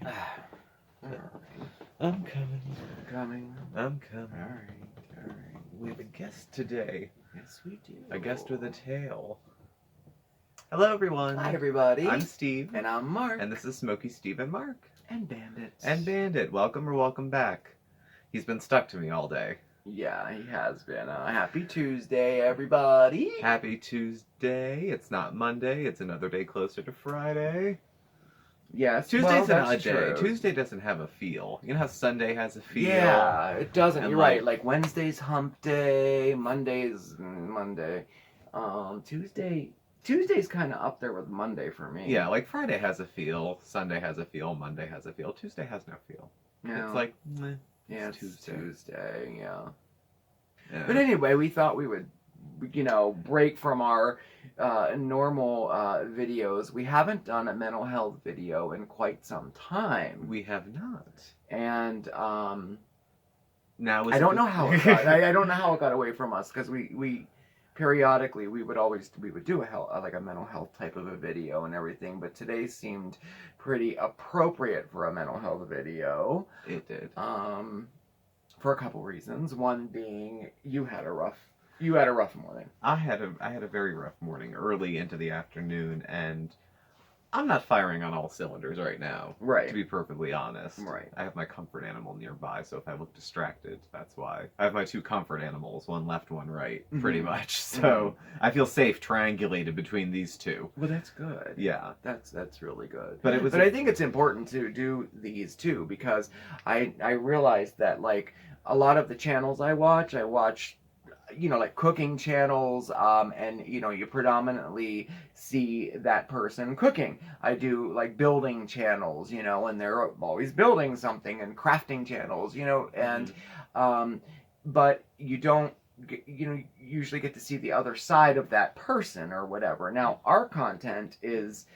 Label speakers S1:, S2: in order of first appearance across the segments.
S1: I'm coming.
S2: Coming.
S1: I'm coming.
S2: Alright.
S1: We have a guest today.
S2: Yes, we do.
S1: A guest with a tail. Hello, everyone.
S2: Hi, everybody.
S1: I'm Steve.
S2: And I'm Mark.
S1: And this is Smokey Steve and Mark.
S2: And Bandit.
S1: And Bandit. Welcome back. He's been stuck to me all day.
S2: Yeah, he has been. Happy Tuesday, everybody.
S1: Happy Tuesday. It's not Monday. It's another day closer to Friday.
S2: Yes,
S1: Tuesday's an odd
S2: true.
S1: day. Tuesday doesn't have a feel. You know how Sunday has a feel?
S2: Yeah, it doesn't.
S1: And
S2: You're right. Like Wednesday's hump day. Monday's Monday. Tuesday's kind of up there with Monday for me.
S1: Yeah, like Friday has a feel. Sunday has a feel. Monday has a feel. Tuesday has no feel.
S2: Yeah.
S1: It's like,
S2: yeah,
S1: it's
S2: Tuesday. Yeah.
S1: Yeah.
S2: But anyway, we thought we would, break from our normal videos. We haven't done a mental health video in quite some time.
S1: We have not.
S2: And
S1: Now
S2: I don't know how it got. I don't know how it got away from us because we periodically we would do a mental health type of a video and everything. But today seemed pretty appropriate for a mental health video.
S1: It did.
S2: For a couple reasons. One being you had a rough morning.
S1: I had a very rough morning, early into the afternoon, and I'm not firing on all cylinders right now.
S2: Right.
S1: To be perfectly honest.
S2: Right.
S1: I have my comfort animal nearby, so if I look distracted, that's why. I have my two comfort animals, one left, one right, pretty much. So I feel safe triangulated between these two.
S2: Well, that's good.
S1: Yeah.
S2: That's really good.
S1: But
S2: I think it's important to do these too because I realized that like a lot of the channels I watch like cooking channels, and you predominantly see that person cooking. I do like building channels, and they're always building something, and crafting channels, and but you don't usually get to see the other side of that person or whatever. Now our content is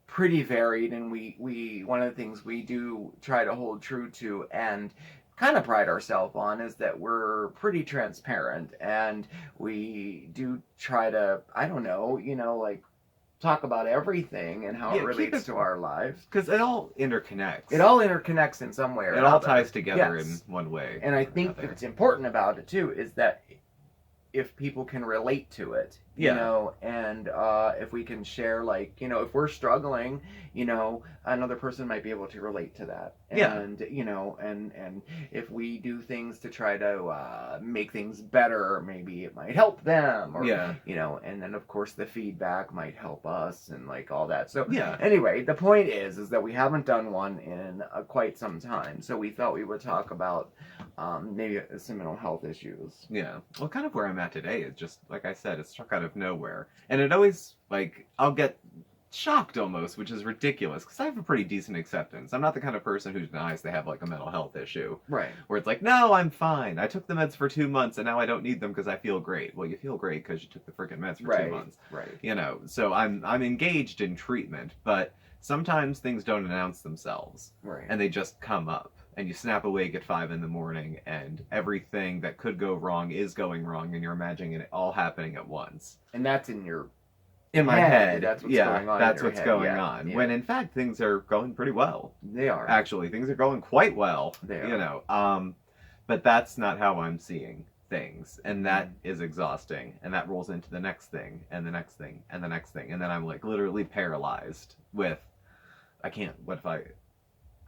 S2: pretty varied, and we one of the things we do try to hold true to and kind of pride ourselves on is that we're pretty transparent, and we do try to, talk about everything and how it relates to our lives.
S1: Because it all interconnects.
S2: It all interconnects in some way or another.
S1: It all ties together in
S2: Yes.
S1: one way.
S2: And I think that's important about it too is that if people can relate to it, and if we can share, if we're struggling, another person might be able to relate to that. And, and if we do things to try to make things better, maybe it might help them. Or, and then, of course, the feedback might help us and, all that. So, anyway, the point is that we haven't done one in quite some time. So we thought we would talk about maybe some mental health issues.
S1: Yeah. Well, kind of where I'm at today is just, like I said, it's struck out of nowhere. And it always, I'll get shocked almost, which is ridiculous, because I have a pretty decent acceptance. I'm not the kind of person who denies they have, a mental health issue.
S2: Right.
S1: Where it's like, no, I'm fine. I took the meds for 2 months, and now I don't need them because I feel great. Well, you feel great because you took the freaking meds for 2 months.
S2: Right.
S1: So I'm engaged in treatment, but sometimes things don't announce themselves.
S2: Right.
S1: And they just come up. And you snap awake at 5 a.m, and everything that could go wrong is going wrong, and you're imagining it all happening at once.
S2: And that's in
S1: my head.
S2: That's what's going on.
S1: That's what's going on. When in fact things are going pretty well.
S2: They are.
S1: Actually, things are going quite well.
S2: They are.
S1: But that's not how I'm seeing things, and that is exhausting. And that rolls into the next thing, and the next thing, and the next thing, and then I'm literally paralyzed with, I can't.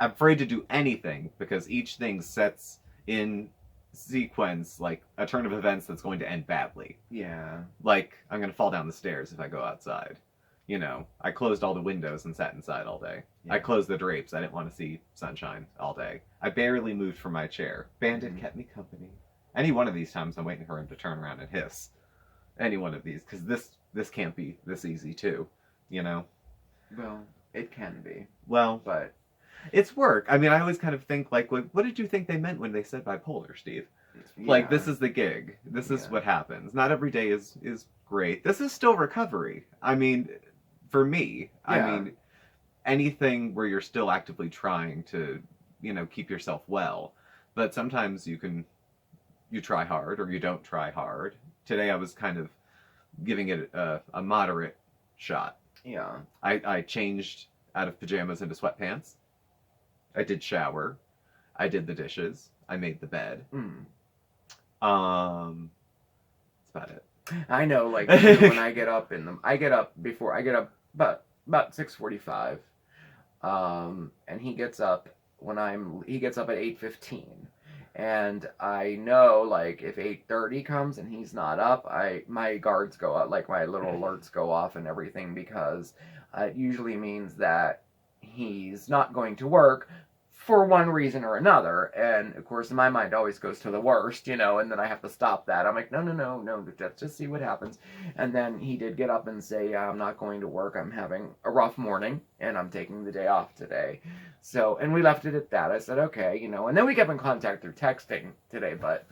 S1: I'm afraid to do anything because each thing sets in sequence a turn of events that's going to end badly.
S2: Yeah.
S1: I'm going to fall down the stairs if I go outside. I closed all the windows and sat inside all day. Yeah. I closed the drapes. I didn't want to see sunshine all day. I barely moved from my chair. Bandit kept me company. Any one of these times I'm waiting for him to turn around and hiss. Any one of these, because this can't be this easy too,
S2: Well, it can be.
S1: Well,
S2: but
S1: it's work. I mean, I always kind of think, what did you think they meant when they said bipolar, Steve? This is the gig. This is what happens. Not every day is great. This is still recovery. I mean, for me, anything where you're still actively trying to, keep yourself well. But sometimes you try hard or you don't try hard. Today I was kind of giving it a moderate shot.
S2: Yeah.
S1: I changed out of pajamas into sweatpants. I did shower. I did the dishes. I made the bed.
S2: Mm.
S1: That's about it.
S2: I know, like, when I get up I get up about 6:45. And he gets up he gets up at 8:15. And I know, like, if 8:30 comes and he's not up, my guards go up, like, my little alerts go off and everything, because it usually means that he's not going to work for one reason or another. And, of course, my mind always goes to the worst, and then I have to stop that. I'm like, no, let's just see what happens. And then he did get up and say, yeah, I'm not going to work. I'm having a rough morning, and I'm taking the day off today. So, and we left it at that. I said, okay, and then we kept in contact through texting today, but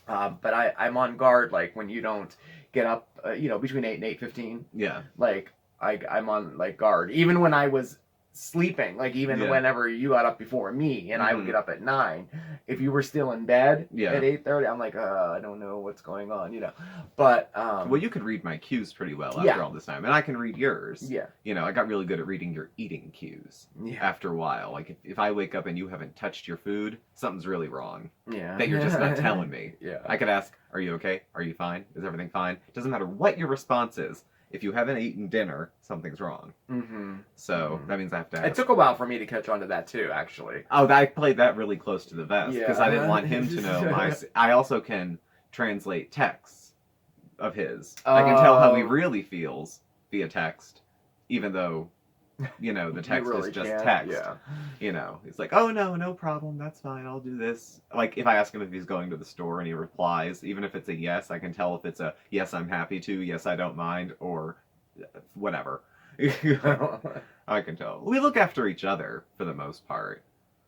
S2: I'm on guard, like, when you don't get up, between 8 and 8:15.
S1: Yeah.
S2: Like, I'm on, like, guard. Even when I was sleeping, like, even whenever you got up before me and I would get up at 9, if you were still in bed at 8:30, I'm like, I don't know what's going on, but
S1: well, you could read my cues pretty well after all this time, and I can read yours. I got really good at reading your eating cues after a while. Like, if I wake up and you haven't touched your food, something's really wrong that you're just not telling me. I could ask, are you okay? Are you fine? Is everything fine? It doesn't matter what your response is. If you haven't eaten dinner, something's wrong. So that means I have to ask.
S2: It took a while for me to catch on to that too, actually.
S1: Oh, I played that really close to the vest because I didn't want him to know I also can translate texts of his. I can tell how he really feels via text, even though, the text
S2: really
S1: is just
S2: can.
S1: text. He's like, oh, no problem, that's fine, I'll do this. Like, if I ask him if he's going to the store and he replies, even if it's a yes, I can tell if it's a yes, I'm happy to, yes, I don't mind, or whatever. I can tell. We look after each other for the most part.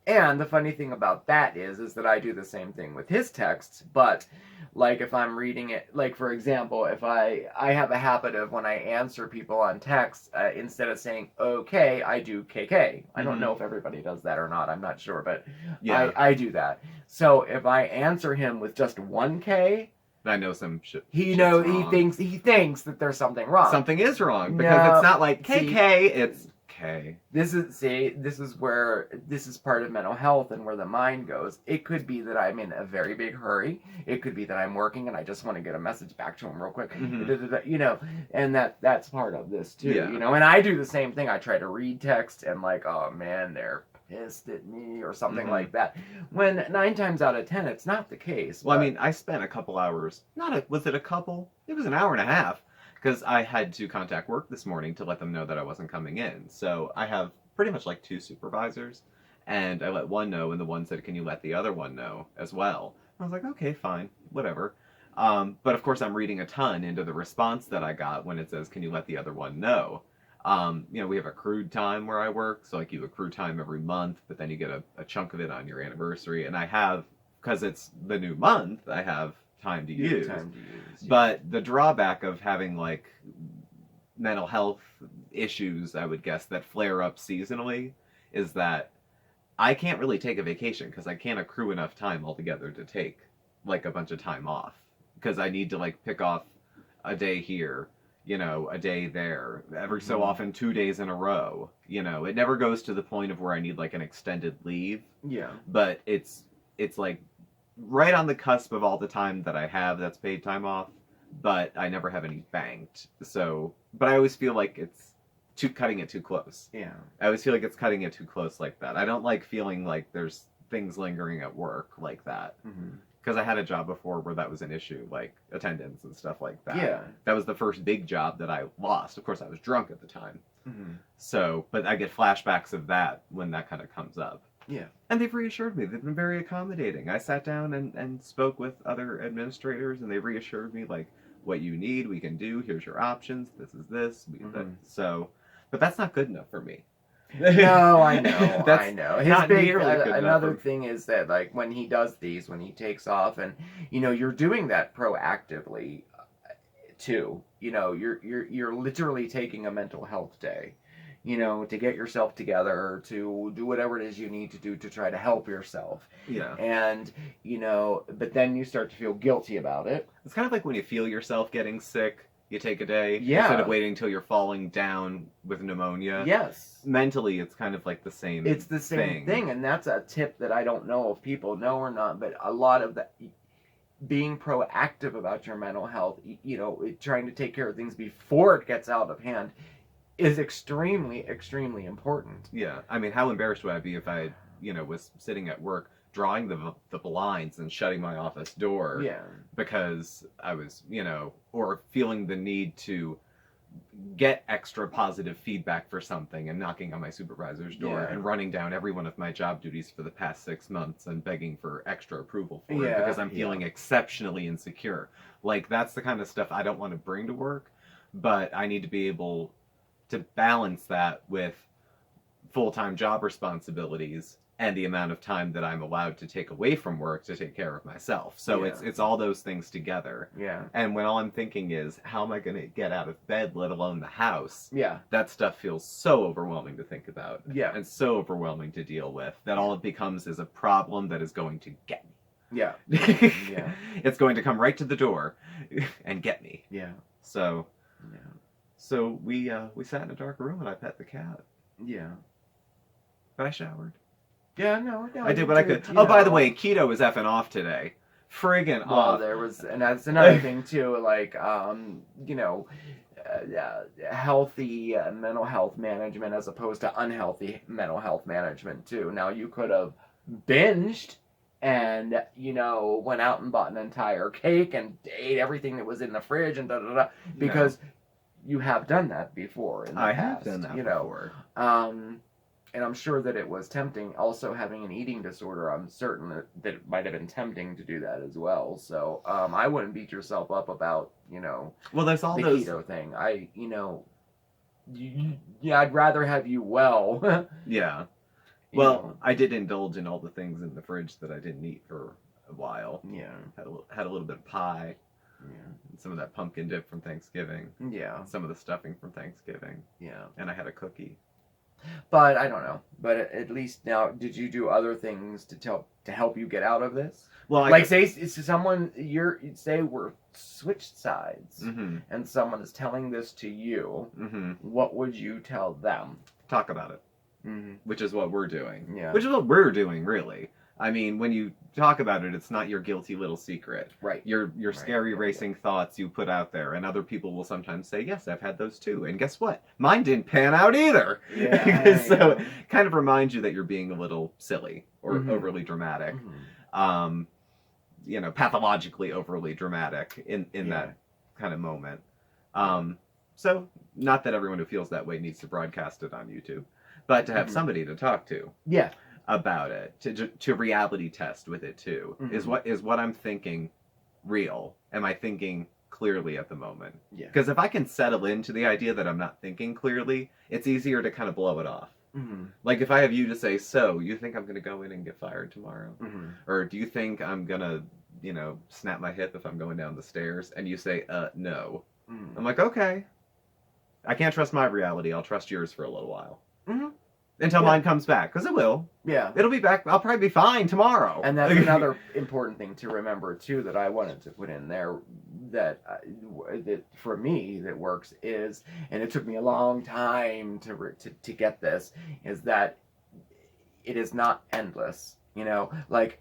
S2: And the funny thing about that is that I do the same thing with his texts, but, like, if I'm reading it, like, for example, if I have a habit of when I answer people on text, instead of saying okay, I do KK. I don't know if everybody does that or not, I'm not sure, but I do that. So if I answer him with just one K,
S1: I know some shit.
S2: He thinks that there's something wrong.
S1: Something is wrong, because it's not like KK, it's K.
S2: This is part of mental health and where the mind goes. It could be that I'm in a very big hurry. It could be that I'm working and I just want to get a message back to him real quick. And that's part of this too. And I do the same thing. I try to read text and, like, oh man, they're pissed at me or something like that. When 9 times out of 10, it's not the case.
S1: Well, I mean, I spent a couple hours. Was it a couple? It was an hour and a half. Because I had to contact work this morning to let them know that I wasn't coming in. So I have pretty much like 2 supervisors, and I let one know, and the one said, can you let the other one know as well? I was like, okay, fine, whatever. But of course I'm reading a ton into the response that I got when it says, can you let the other one know? We have accrued time where I work, so like you accrue time every month, but then you get a chunk of it on your anniversary, and I have, because it's the new month, I have time to use. But the drawback of having, like, mental health issues, I would guess, that flare up seasonally is that I can't really take a vacation because I can't accrue enough time altogether to take, like, a bunch of time off, because I need to, like, pick off a day here, a day there, every so often 2 days in a row. It never goes to the point of where I need, like, an extended leave. But it's like right on the cusp of all the time that I have that's paid time off, but I never have any banked. So, but I always feel like it's cutting it too close. I always feel like it's cutting it too close like that. I don't like feeling like there's things lingering at work like that. Because I had a job before where that was an issue, like attendance and stuff like that. That was the first big job that I lost. Of course, I was drunk at the time. So, but I get flashbacks of that when that kind of comes up. And they've reassured me. They've been very accommodating. I sat down and spoke with other administrators, and they reassured me, like, what you need, we can do. Here's your options. This is this. So, but that's not good enough for me.
S2: No, I know. I know.
S1: Another
S2: thing is that, like, when he does these, when he takes off, and you're doing that proactively too. You're literally taking a mental health day. To get yourself together, to do whatever it is you need to do to try to help yourself. And, but then you start to feel guilty about it.
S1: It's kind of like when you feel yourself getting sick, You take a day
S2: Yeah.
S1: instead of waiting until you're falling down with pneumonia.
S2: Yes.
S1: Mentally, it's kind of like the same.
S2: It's the same thing, and that's a tip that I don't know if people know or not. But a lot of that, being proactive about your mental health, trying to take care of things before it gets out of hand, is extremely, extremely important.
S1: Yeah, I mean, how embarrassed would I be if I, was sitting at work drawing the blinds and shutting my office door
S2: Yeah.
S1: because I was, or feeling the need to get extra positive feedback for something and knocking on my supervisor's door
S2: Yeah.
S1: and running down every one of my job duties for the past 6 months and begging for extra approval for it
S2: Yeah,
S1: because I'm feeling exceptionally insecure. Like, that's the kind of stuff I don't want to bring to work, but I need to be able to balance that with full-time job responsibilities and the amount of time that I'm allowed to take away from work to take care of myself. So
S2: Yeah.
S1: it's all those things together.
S2: Yeah.
S1: And when all I'm thinking is, how am I going to get out of bed, let alone the house?
S2: Yeah.
S1: That stuff feels so overwhelming to think about.
S2: Yeah.
S1: And so overwhelming to deal with that all it becomes is a problem that is going to get me.
S2: Yeah. Yeah.
S1: It's going to come right to the door and get me.
S2: Yeah.
S1: So
S2: Yeah.
S1: so we sat in a dark room and I pet the cat.
S2: Yeah.
S1: But I showered.
S2: Yeah, no,
S1: I did what I could. Oh, by the way, Kido was effing off today. Friggin'
S2: well,
S1: off.
S2: there was, and that's another thing too. Like, healthy mental health management as opposed to unhealthy mental health management too. Now you could have binged and went out and bought an entire cake and ate everything that was in the fridge and because you have done that before in the
S1: I
S2: past.
S1: have done that before.
S2: And I'm sure that it was tempting. Also, having an eating disorder, I'm certain that it might have been tempting to do that as well. So I wouldn't beat yourself up about
S1: Well, there's all
S2: the
S1: those
S2: keto thing. I'd rather have you well.
S1: Yeah. Well, I did indulge in all the things in the fridge that I didn't eat for a while.
S2: Yeah.
S1: Had a little bit of pie.
S2: Yeah.
S1: And some of that pumpkin dip from Thanksgiving.
S2: Yeah.
S1: Some of the stuffing from Thanksgiving.
S2: Yeah.
S1: And I had a cookie.
S2: But I don't know. But at least now, did you do other things to help you get out of this?
S1: Well,
S2: say someone say we're switched sides,
S1: Mm-hmm.
S2: and someone is telling this to you.
S1: Mm-hmm.
S2: What would you tell them?
S1: Talk about it.
S2: Mm-hmm.
S1: Which is what we're doing.
S2: Yeah.
S1: Which is what we're doing, really. I mean, when you talk about it, it's not your guilty little secret.
S2: Right.
S1: Your scary racing thoughts you put out there, and other people will sometimes say, yes, I've had those too. And guess what? Mine didn't pan out either.
S2: Yeah.
S1: So it kind of reminds you that you're being a little silly or
S2: Mm-hmm.
S1: overly dramatic.
S2: Mm-hmm.
S1: Pathologically overly dramatic in that kind of moment. So not that everyone who feels that way needs to broadcast it on YouTube, but to have
S2: Mm-hmm.
S1: somebody to talk to.
S2: Yeah.
S1: About it, to reality test with it too.
S2: Mm-hmm.
S1: Is what I'm thinking real? Am I thinking clearly at the moment?
S2: Yeah.
S1: Because if I can settle into the idea that I'm not thinking clearly, it's easier to kind of blow it off.
S2: Mm-hmm.
S1: Like if I have you to say, so you think I'm going to go in and get fired tomorrow?
S2: Mm-hmm.
S1: Or do you think I'm going to, snap my hip if I'm going down the stairs? And you say, no.
S2: Mm-hmm.
S1: I'm like, okay. I can't trust my reality. I'll trust yours for a little while.
S2: Mm-hmm.
S1: Until mine comes back, because it will.
S2: Yeah.
S1: It'll be back. I'll probably be fine tomorrow.
S2: And that's another important thing to remember too that I wanted to put in there that for me that works is, and it took me a long time to get this, is that it is not endless. Like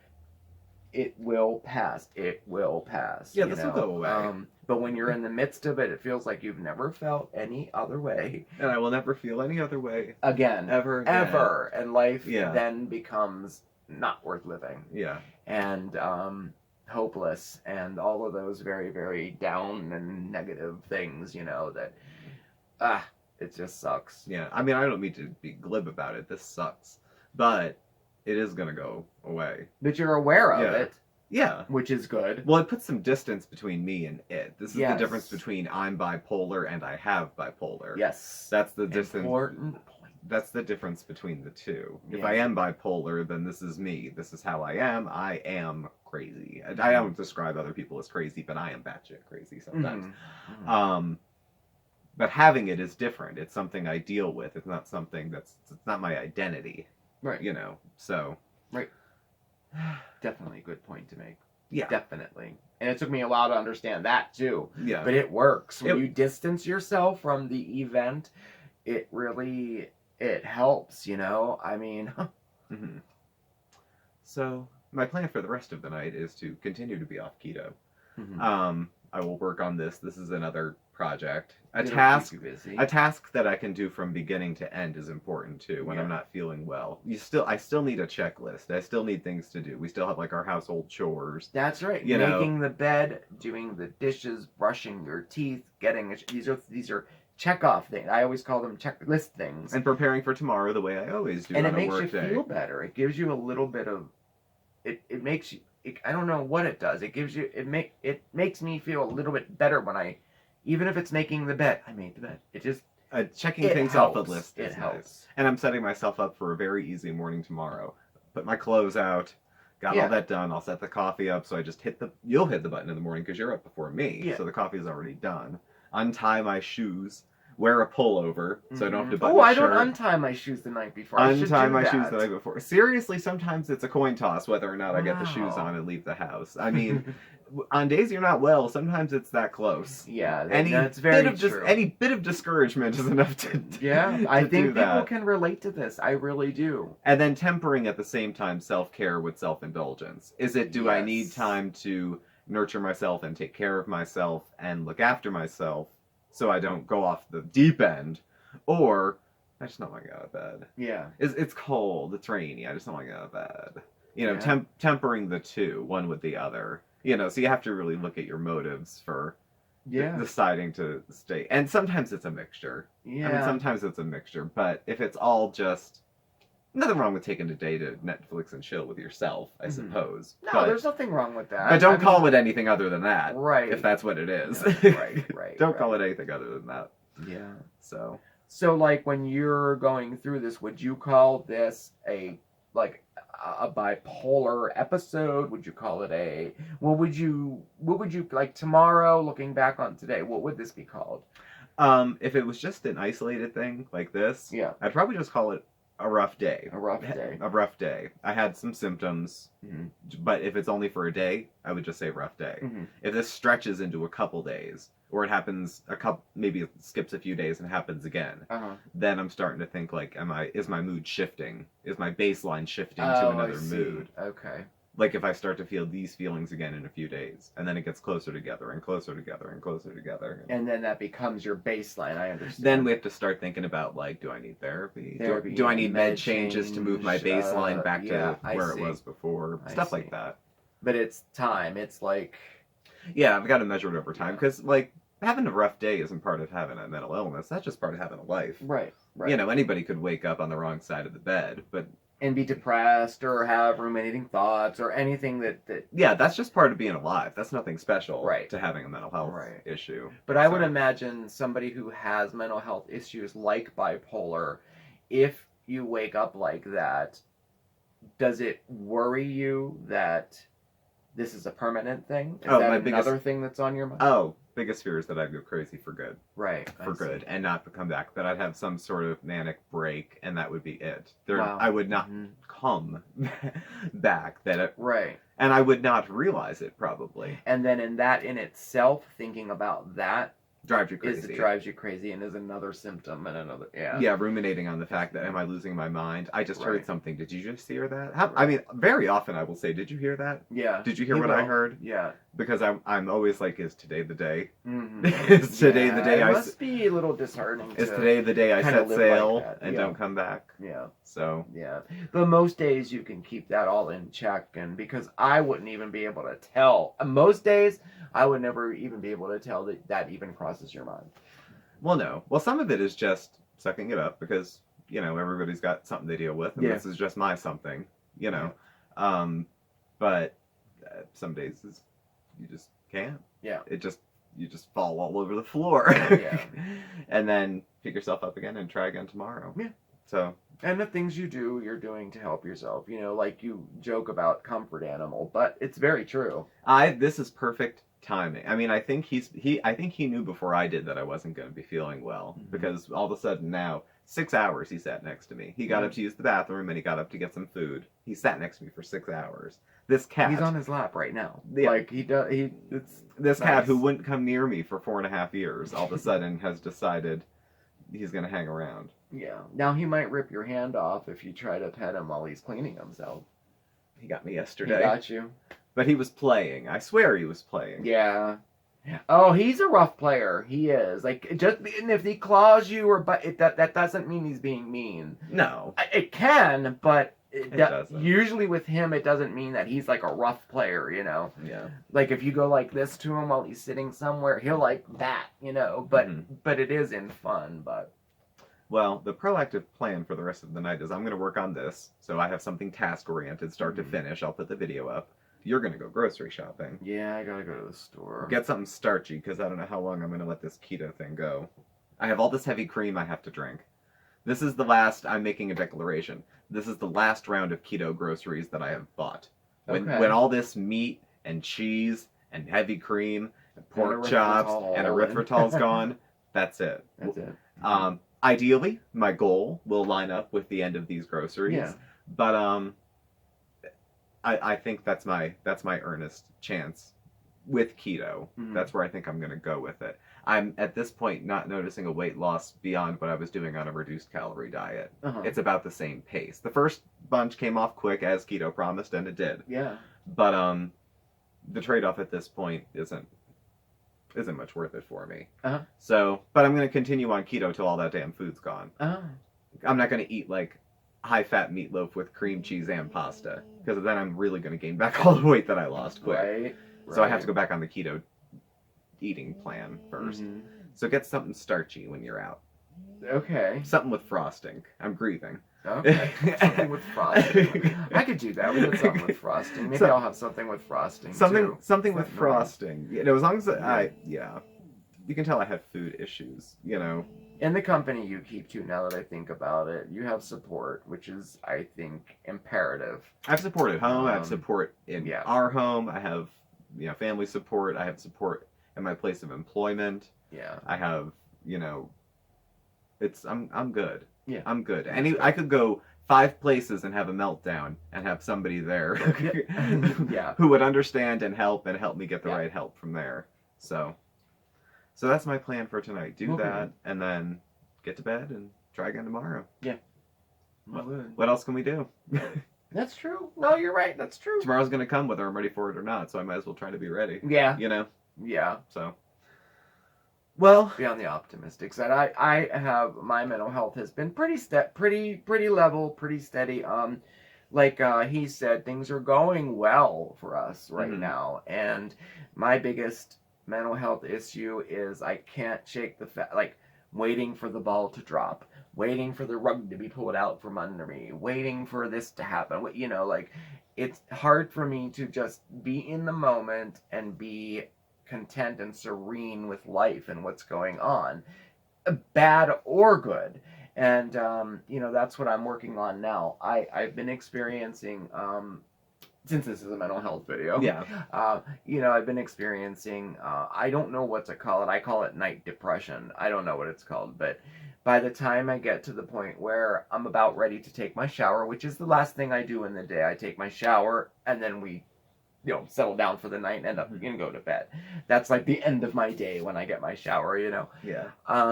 S2: it will pass. It will pass.
S1: Yeah, this will go away.
S2: But when you're in the midst of it, it feels like you've never felt any other way.
S1: And I will never feel any other way.
S2: Again.
S1: Ever again.
S2: Ever. And life
S1: Yeah.
S2: then becomes not worth living.
S1: Yeah.
S2: And hopeless. And all of those very, very down and negative things, that, it just sucks.
S1: Yeah. I mean, I don't mean to be glib about it. This sucks. But it is going to go away.
S2: But you're aware of
S1: Yeah.
S2: it.
S1: Yeah.
S2: Which is good.
S1: Well, it puts some distance between me and it. This is
S2: Yes.
S1: the difference between I'm bipolar and I have bipolar.
S2: Yes.
S1: That's the distance.
S2: Important point.
S1: That's the difference between the two. If
S2: Yeah.
S1: I am bipolar, then this is me. This is how I am. I am crazy. I don't describe other people as crazy, but I am batshit crazy sometimes.
S2: Mm-hmm. Mm-hmm.
S1: But having it is different. It's something I deal with. It's not something it's not my identity.
S2: Right.
S1: So.
S2: Right. Definitely a good point to make.
S1: Yeah.
S2: Definitely. And it took me a while to understand that too.
S1: Yeah.
S2: But it works. When you distance yourself from the event, it really, it helps, you know? I mean...
S1: Mm-hmm. So, my plan for the rest of the night is to continue to be off keto.
S2: Mm-hmm.
S1: I will work on this. This is another project. A
S2: It'll
S1: task
S2: keep you busy.
S1: a task that I can do from beginning to end is important too when I'm not feeling well. I still need a checklist. I still need things to do. We still have like our household chores.
S2: That's right.
S1: You
S2: Making
S1: know,
S2: the bed, doing the dishes, brushing your teeth, getting these are check off things. I always call them checklist things.
S1: and preparing for tomorrow the way I always do
S2: And
S1: on
S2: it
S1: a
S2: makes you
S1: work day.
S2: feel better. It gives you a little bit of it makes you I don't know what it does. It gives you it makes me feel a little bit better when I, even if it's making the bed. I made the bed. It just
S1: Checking things off the
S2: helps.
S1: list
S2: It
S1: is
S2: helps.
S1: nice. And I'm setting myself up for a very easy morning tomorrow. Put my clothes out, got
S2: Yeah.
S1: all that done. I'll set the coffee up, so I just you'll hit the button in the morning because you're up before me.
S2: Yeah.
S1: So the coffee is already done. Untie my shoes, wear a pullover, so I don't have to button
S2: Oh,
S1: a
S2: I
S1: shirt.
S2: don't untie my shoes the night before. I should
S1: Untie
S2: do
S1: my
S2: that.
S1: shoes the night before. Seriously, sometimes it's a coin toss whether or not I get the shoes
S2: Wow.
S1: on and leave the house. I mean, on days you're not well, sometimes it's that close.
S2: Yeah,
S1: That's
S2: very true.
S1: Any bit of discouragement is enough to
S2: Yeah, I
S1: to
S2: think
S1: do that.
S2: people can relate to this. I really do.
S1: And then tempering at the same time self-care with self-indulgence. Is it, do I need
S2: Yes.
S1: time to nurture myself and take care of myself and look after myself so I don't go off the deep end? Or, I just don't want to get out of bed.
S2: Yeah.
S1: It's cold, it's rainy, I just don't want to get out of bed. You know,
S2: Yeah.
S1: tempering the two, one with the other. You know, so you have to really look at your motives for deciding to stay. And sometimes it's a mixture.
S2: Yeah.
S1: I mean, sometimes it's a mixture, but if it's all just... Nothing wrong with taking a day to Netflix and chill with yourself, I suppose.
S2: No, there's nothing wrong with that.
S1: But don't call it anything other than that.
S2: Right.
S1: If that's what it is.
S2: Yeah, right.
S1: Don't call it anything other than that.
S2: Yeah.
S1: So,
S2: like, when you're going through this, would you call this a bipolar episode? Would you call it what would you, like, tomorrow, looking back on today, what would this be called?
S1: if it was just an isolated thing like this,
S2: Yeah.
S1: I'd probably just call it a rough day.
S2: A rough day.
S1: A rough day. I had some symptoms, but if it's only for a day, I would just say rough day. If this stretches into a couple days, or it happens maybe it skips a few days and happens again, then I'm starting to think like, is my mood shifting? Is my baseline shifting to another mood?
S2: Okay.
S1: Like if I start to feel these feelings again in a few days, and then it gets closer together and closer together and closer together.
S2: And then that becomes your baseline, I understand.
S1: Then we have to start thinking about, like, do I need therapy?
S2: Therapy,
S1: Do I need
S2: med
S1: med changes to move my baseline back to where it was before? Stuff like that.
S2: But it's time. It's like...
S1: Yeah, I've got to measure it over time, because, like, having a rough day isn't part of having a mental illness. That's just part of having a life.
S2: Right.
S1: You know, anybody could wake up on the wrong side of the bed, but...
S2: And be depressed or have ruminating thoughts or anything that...
S1: Yeah, that's just part of being alive. That's nothing special to having a mental health issue.
S2: But I would imagine somebody who has mental health issues like bipolar, if you wake up like that, does it worry you that this is a permanent thing? Is that another thing that's on your mind?
S1: Oh, biggest fear is that I'd go crazy for good.
S2: Right.
S1: For good, and not come back. That I'd have some sort of manic break, and that would be it.
S2: Wow.
S1: I would not come back.
S2: Right.
S1: And I would not realize it, probably.
S2: And then in itself, thinking about that
S1: drives you crazy.
S2: Drives you crazy and is another symptom and another...
S1: Yeah, ruminating on the fact that, am I losing my mind? I just heard something. Did you just hear that? I mean, very often I will say, did you hear that?
S2: Yeah.
S1: Did you hear what I heard?
S2: Yeah.
S1: Because I'm always like, is today the day? Is today the day
S2: it must be a little disheartening.
S1: Is today the day I set sail
S2: like
S1: and don't come back?
S2: Yeah.
S1: So.
S2: Yeah. But most days you can keep that all in check, and because I wouldn't even be able to tell. Most days I would never even be able to tell that even crosses your mind.
S1: Well, no. Well, some of it is just sucking it up because, you know, everybody's got something to deal with, and this is just my something, you know. Yeah. But some days you just can't.
S2: Yeah.
S1: You just fall all over the floor.
S2: Yeah.
S1: And then pick yourself up again and try again tomorrow.
S2: Yeah.
S1: So.
S2: And the things you're doing to help yourself. You know, like you joke about comfort animal, but it's very true.
S1: This is perfect timing. I mean, I think he knew before I did that I wasn't going to be feeling well, because all of a sudden now 6 hours he sat next to me. He got up to use the bathroom and he got up to get some food. He sat next to me for 6 hours. This cat.
S2: He's on his lap right now.
S1: Yeah.
S2: Like
S1: It's this cat who wouldn't come near me for 4.5 years. All of a sudden has decided he's going to hang around.
S2: Yeah. Now he might rip your hand off if you try to pet him while he's cleaning himself.
S1: He got me
S2: He
S1: yesterday.
S2: got you.
S1: But he was playing. I swear he was playing.
S2: Yeah. Oh, he's a rough player. He is. Like, just and if he claws you that doesn't mean he's being mean.
S1: No.
S2: It can, but
S1: It doesn't.
S2: usually with him, it doesn't mean that he's like a rough player, you know?
S1: Yeah.
S2: Like, if you go like this to him while he's sitting somewhere, he'll like that, you know? But it is in fun, but...
S1: Well, the proactive plan for the rest of the night is I'm going to work on this, so I have something task-oriented, start to finish. I'll put the video up. You're going to go grocery shopping.
S2: Yeah, I gotta go to the store.
S1: Get something starchy, because I don't know how long I'm going to let this keto thing go. I have all this heavy cream I have to drink. This is the last, I'm making a declaration. This is the last round of keto groceries that I have bought. When all this meat and cheese and heavy cream and pork chops and erythritol's gone, that's it.
S2: That's it.
S1: Ideally, my goal will line up with the end of these groceries.
S2: Yeah.
S1: But I think that's my earnest chance with keto. That's where I think I'm going to go with it. I'm at this point not noticing a weight loss beyond what I was doing on a reduced calorie diet. It's about the same pace. The first bunch came off quick as keto promised, and it did.
S2: Yeah.
S1: But the trade-off at this point isn't much worth it for me. So, but I'm going to continue on keto till all that damn food's gone. I'm not going to eat like high-fat meatloaf with cream cheese and pasta, because then I'm really going to gain back all the weight that I lost quick.
S2: Right.
S1: So I have to go back on the keto eating plan first. So get something starchy when you're out.
S2: Okay.
S1: Something with frosting. I'm grieving.
S2: Okay. Something with frosting. I could do that. We did something with frosting. Maybe I'll have something with frosting too.
S1: Something with frosting. You know, as long as you can tell I have food issues, you know.
S2: In the company you keep to, now that I think about it, you have support, which is, I think, imperative.
S1: I have support at home. I have support in
S2: yeah.
S1: our home. I have, you know, family support. I have support in my place of employment.
S2: Yeah.
S1: I have, you know, I'm good.
S2: Yeah.
S1: I'm good. I could go 5 places and have a meltdown and have somebody there
S2: yeah.
S1: who would understand and help me get the
S2: Yeah.
S1: right help from there. So that's my plan for tonight. Do that and then get to bed and try again tomorrow.
S2: Yeah.
S1: What else can we do?
S2: That's true. No, you're right. That's true.
S1: Tomorrow's going to come whether I'm ready for it or not, so I might as well try to be ready.
S2: Yeah.
S1: You know?
S2: Yeah.
S1: So, well,
S2: be on the optimistic side. I have, my mental health has been pretty level, pretty steady. Like he said, things are going well for us right now, and my biggest mental health issue is I can't shake the fact, like, waiting for the ball to drop, waiting for the rug to be pulled out from under me, waiting for this to happen. You know, like, it's hard for me to just be in the moment and be content and serene with life and what's going on, bad or good. And, you know, that's what I'm working on now. I've been experiencing, since this is a mental health video, you know, I've been experiencing, I don't know what to call it. I call it night depression. I don't know what it's called, but by the time I get to the point where I'm about ready to take my shower, which is the last thing I do in the day, I take my shower and then we, you know, settle down for the night and end up and go to bed. That's like the end of my day when I get my shower, you know.
S1: Yeah.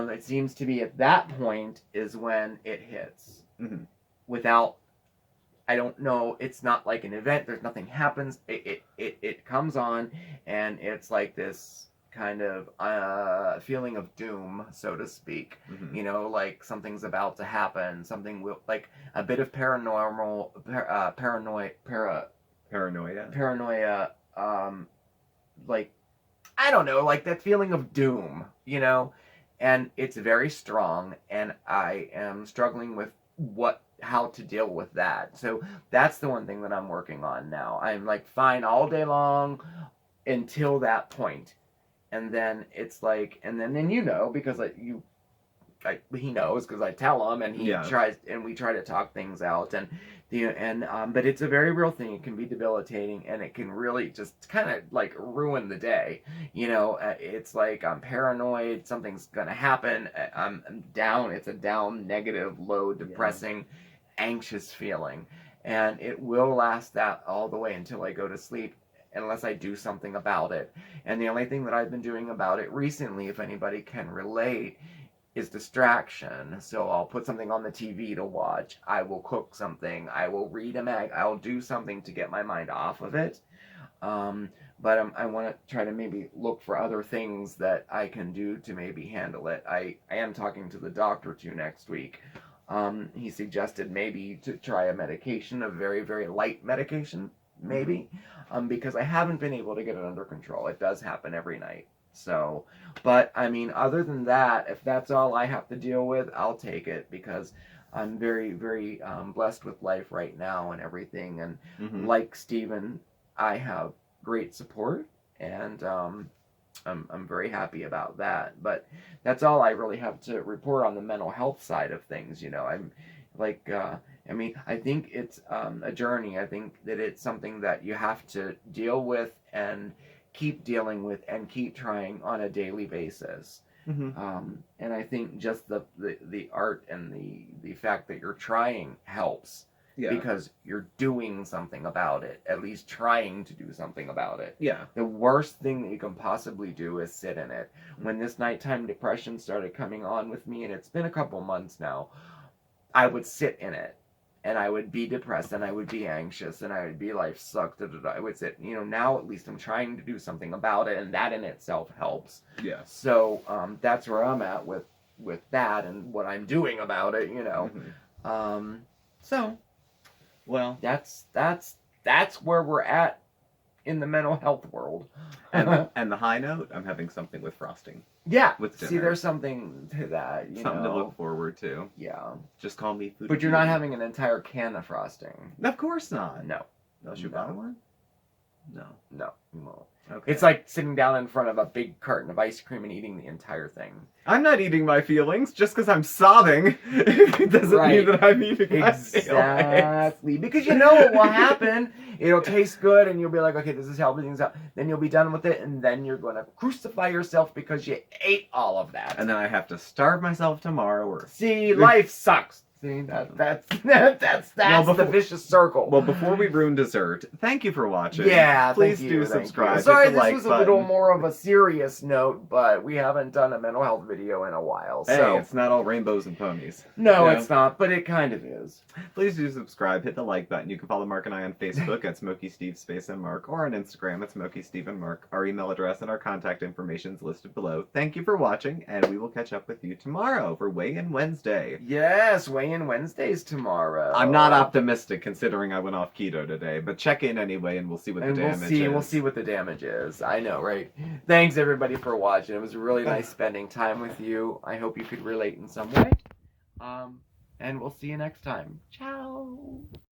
S2: It seems to be at that point is when it hits. Without, I don't know, it's not like an event, there's nothing happens, it comes on, and it's like this kind of feeling of doom, so to speak. You know, like something's about to happen, something will, like a bit of paranoia, like, I don't know, like that feeling of doom, you know, and it's very strong, and I am struggling with how to deal with that. So that's the one thing that I'm working on now. I'm like fine all day long until that point, and then it's like, and then you know, because like he knows because I tell him, and he
S1: Yeah.
S2: tries, and we try to talk things out, but it's a very real thing. It can be debilitating, and it can really just kind of like ruin the day. It's like I'm paranoid, something's gonna happen. I'm down. It's a down, negative, low, depressing, anxious feeling, and it will last that all the way until I go to sleep, unless I do something about it. And the only thing that I've been doing about it recently, if anybody can relate, is distraction. So I'll put something on the TV to watch. I will cook something. I will read a mag. I'll do something to get my mind off of it. But I want to try to maybe look for other things that I can do to maybe handle it. I am talking to the doctor too next week. He suggested maybe to try a medication, a very, very light medication, maybe, because I haven't been able to get it under control. It does happen every night. So, but I mean, other than that, if that's all I have to deal with, I'll take it, because I'm very, very blessed with life right now and everything. And like Steven, I have great support, and I'm very happy about that. But that's all I really have to report on the mental health side of things. I'm like, I think it's a journey. I think that it's something that you have to deal with and keep dealing with and keep trying on a daily basis. And I think just the art and the fact that you're trying helps. Yeah. Because you're doing something about it, at least trying to do something about it. Yeah. The worst thing that you can possibly do is sit in it. When this nighttime depression started coming on with me, and it's been a couple months now, I would sit in it, and I would be depressed, and I would be anxious, and I would be life sucked. I would sit, now at least I'm trying to do something about it, and that in itself helps. Yeah. So that's where I'm at with that and what I'm doing about it, So, well, that's where we're at in the mental health world.
S1: And the high note, I'm having something with frosting.
S2: Yeah.
S1: With dinner.
S2: See, there's something to that.
S1: Something to look forward to.
S2: Yeah.
S1: Just call me food.
S2: But you're not having an entire can of frosting.
S1: Of course not.
S2: No.
S1: Unless you buy one? No.
S2: No. No.
S1: Okay.
S2: It's like sitting down in front of a big carton of ice cream and eating the entire thing. I'm
S1: not eating my feelings. Just because I'm sobbing, it doesn't mean that I'm eating my feelings.
S2: Exactly. Because you know what will happen. It'll taste good, and you'll be like, okay, this is how everything's out. Then you'll be done with it, and then you're going to crucify yourself because you ate all of that.
S1: And then I have to starve myself tomorrow.
S2: See, life sucks. See, that's the vicious circle.
S1: Well, before we ruin dessert, thank you for watching.
S2: Yeah,
S1: please do subscribe.
S2: Sorry, this was a little more of a serious note, but we haven't done a mental health video in a while.
S1: Hey, it's not all rainbows and ponies.
S2: No, it's not, but it kind of is.
S1: Please do subscribe. Hit the like button. You can follow Mark and I on Facebook at SmokeySteveAndMarc, or on Instagram at SmokeySteveAndMarc. Our email address and our contact information is listed below. Thank you for watching, and we will catch up with you tomorrow for Weigh-In Wednesday.
S2: Yes, Weigh-In Wednesdays tomorrow.
S1: I'm not optimistic considering I went off keto today, but check in anyway and we'll see what the damage is.
S2: We'll see what the damage is. I know, right? Thanks everybody for watching. It was really nice spending time with you. I hope you could relate in some way. And we'll see you next time. Ciao.